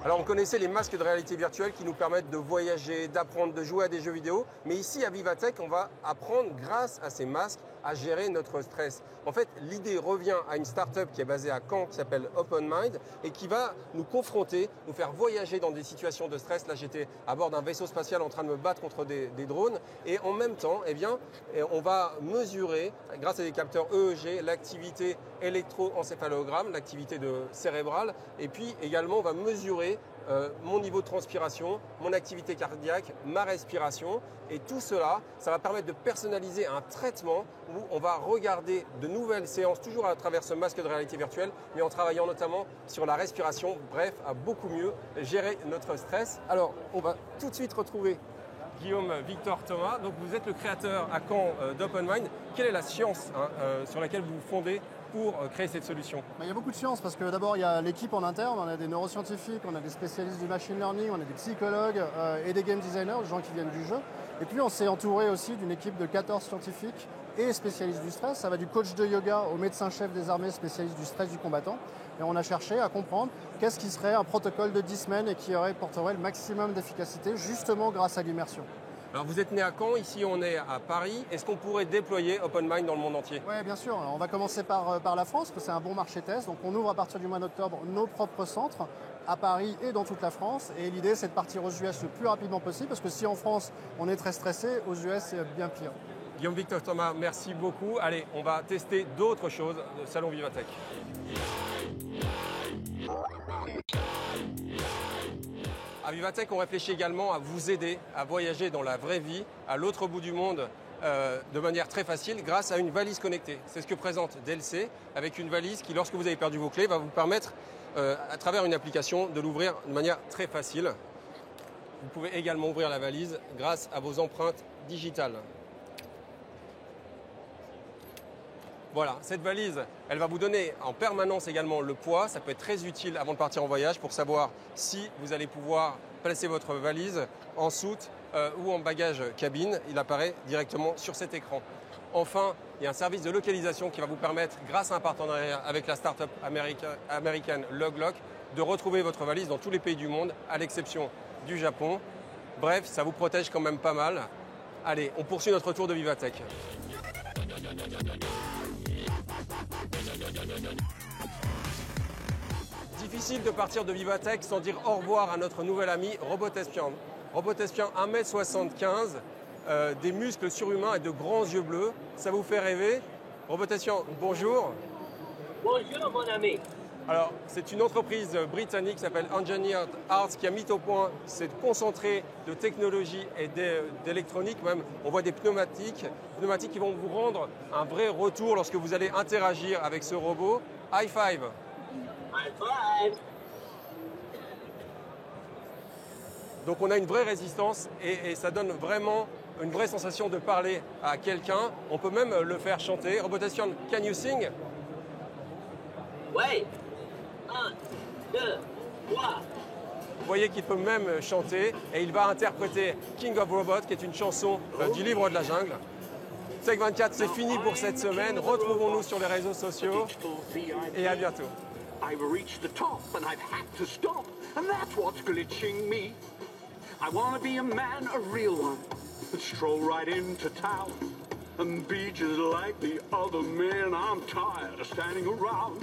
Alors on connaissait les masques de réalité virtuelle qui nous permettent de voyager, d'apprendre, de jouer à des jeux vidéo. Mais ici à Vivatech, on va apprendre grâce à ces masques à gérer notre stress. En fait, l'idée revient à une start-up qui est basée à Caen qui s'appelle OpenMind et qui va nous confronter, nous faire voyager dans des situations de stress. Là, j'étais à bord d'un vaisseau spatial en train de me battre contre des drones et en même temps, eh bien, on va mesurer, grâce à des capteurs EEG, l'activité électroencéphalogramme, l'activité cérébrale et puis également on va mesurer mon niveau de transpiration, mon activité cardiaque, ma respiration et tout cela, ça va permettre de personnaliser un traitement où on va regarder de nouvelles séances, toujours à travers ce masque de réalité virtuelle, mais en travaillant notamment sur la respiration, bref, à beaucoup mieux gérer notre stress. Alors, on va tout de suite retrouver Guillaume Victor Thomas. Donc, vous êtes le créateur à Caen d'OpenMind. Quelle est la science sur laquelle vous vous fondez pour créer cette solution? Il y a beaucoup de science parce que d'abord il y a l'équipe en interne, on a des neuroscientifiques, on a des spécialistes du machine learning, on a des psychologues et des game designers, des gens qui viennent du jeu. Et puis on s'est entouré aussi d'une équipe de 14 scientifiques et spécialistes du stress. Ça va du coach de yoga au médecin-chef des armées spécialiste du stress du combattant. Et on a cherché à comprendre qu'est-ce qui serait un protocole de 10 semaines et qui porterait le maximum d'efficacité justement grâce à l'immersion. Alors vous êtes né à Caen, ici on est à Paris. Est-ce qu'on pourrait déployer OpenMind dans le monde entier? Oui, bien sûr. Alors, on va commencer par la France, parce que c'est un bon marché test. Donc on ouvre à partir du mois d'octobre nos propres centres à Paris et dans toute la France. Et l'idée c'est de partir aux US le plus rapidement possible, parce que si en France on est très stressé, aux US c'est bien pire. Guillaume Victor Thomas, merci beaucoup. Allez, on va tester d'autres choses au Salon Vivatech. À Vivatech, on réfléchit également à vous aider à voyager dans la vraie vie, à l'autre bout du monde, de manière très facile grâce à une valise connectée. C'est ce que présente DLC, avec une valise qui, lorsque vous avez perdu vos clés, va vous permettre, à travers une application, de l'ouvrir de manière très facile. Vous pouvez également ouvrir la valise grâce à vos empreintes digitales. Voilà, cette valise, elle va vous donner en permanence également le poids. Ça peut être très utile avant de partir en voyage pour savoir si vous allez pouvoir placer votre valise en soute ou en bagage cabine. Il apparaît directement sur cet écran. Enfin, il y a un service de localisation qui va vous permettre, grâce à un partenariat avec la start-up américaine LogLock, de retrouver votre valise dans tous les pays du monde, à l'exception du Japon. Bref, ça vous protège quand même pas mal. Allez, on poursuit notre tour de Vivatech. Difficile de partir de Vivatech sans dire au revoir à notre nouvel ami Robotespion. Robotespion 1m75, des muscles surhumains et de grands yeux bleus. Ça vous fait rêver? Robotespion, bonjour. Bonjour mon ami. Alors, c'est une entreprise britannique qui s'appelle Engineered Arts qui a mis au point cette concentré de technologie et d'électronique. Même, on voit des pneumatiques qui vont vous rendre un vrai retour lorsque vous allez interagir avec ce robot. High five. High five. Donc on a une vraie résistance et ça donne vraiment une vraie sensation de parler à quelqu'un. On peut même le faire chanter. Robotation, can you sing? Ouais. 1, 2, 3. Vous voyez qu'il peut même chanter et il va interpréter King of Robots, qui est une chanson du livre de la jungle. Tech 24, c'est fini pour cette semaine. Retrouvons-nous sur les réseaux sociaux et à bientôt. I've reached the top and I've had to stop, and that's what's glitching me. I wanna be a man, a real one, and stroll right into town and be just like the other men. I'm tired of standing around.